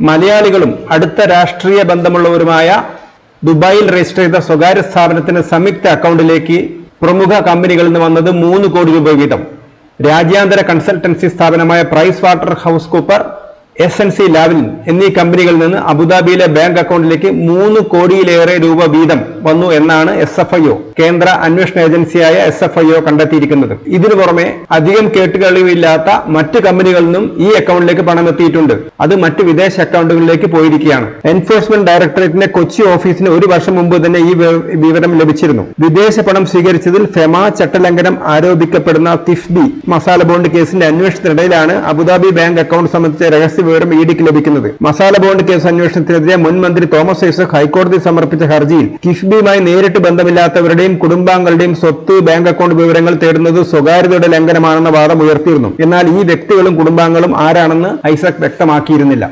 മലയാളികളും അടുത്ത രാഷ്ട്രീയ ബന്ധമുള്ളവരുമായ ദുബായിൽ രജിസ്റ്റർ ചെയ്ത സ്വകാര്യ സ്ഥാപനത്തിന് സംയുക്ത അക്കൗണ്ടിലേക്ക് പ്രമുഖ കമ്പനികളിൽ നിന്ന് വന്നത് 3 കോടി രൂപ വീതം. രാജ്യാന്തര കൺസൾട്ടൻസി സ്ഥാപനമായ പ്രൈസ് വാട്ടർ ഹൗസ് കൂപ്പർ, SNC ലാവലിൻ എന്നീ കമ്പനികളിൽ നിന്ന് അബുദാബിയിലെ ബാങ്ക് അക്കൗണ്ടിലേക്ക് 3 കോടിയിലേറെ രൂപ വീതം വന്നു എന്നാണ് SFIO, കേന്ദ്ര അന്വേഷണ ഏജൻസിയായ SFIO കണ്ടെത്തിയിരിക്കുന്നത്. ഇതിനു പുറമെ അധികം കേട്ടുകളിവില്ലാത്ത മറ്റ് കമ്പനികളിൽ നിന്നും ഈ അക്കൗണ്ടിലേക്ക് പണം എത്തിയിട്ടുണ്ട്. അത് മറ്റ് വിദേശ അക്കൗണ്ടുകളിലേക്ക് പോയിരിക്കുകയാണ്. എൻഫോഴ്സ്മെന്റ് ഡയറക്ടറേറ്റിന്റെ കൊച്ചി ഓഫീസിന് 1 വർഷം മുമ്പ് തന്നെ ഈ വിവരം ലഭിച്ചിരുന്നു. വിദേശ പണം സ്വീകരിച്ചതിൽ ഫെമ ചട്ടലംഘനം ആരോപിക്കപ്പെടുന്ന കിഫ്ബി മസാല ബോണ്ട് കേസിന്റെ അന്വേഷണത്തിനിടയിലാണ് അബുദാബി ബാങ്ക് അക്കൗണ്ട് സംബന്ധിച്ച രഹസ്യ വിവരം ഇഡിക്ക് ലഭിക്കുന്നത്. മസാല ബോണ്ട് കേസ് അന്വേഷണത്തിനെതിരെ മുൻ മന്ത്രി തോമസ് ഐസക് ഹൈക്കോടതി സമർപ്പിച്ച ഹർജിയിൽ കിഫ്ബിയുമായി നേരിട്ട് ബന്ധമില്ലാത്തവരുടെയും കുടുംബാംഗങ്ങളുടെയും സ്വത്ത്, ബാങ്ക് അക്കൗണ്ട് വിവരങ്ങൾ തേടുന്നത് സ്വകാര്യതയുടെ ലംഘനമാണെന്ന വാദം ഉയർത്തിയിരുന്നു. എന്നാൽ ഈ വ്യക്തികളും കുടുംബാംഗങ്ങളും ആരാണെന്ന് ഐസക് വ്യക്തമാക്കിയിരുന്നില്ല.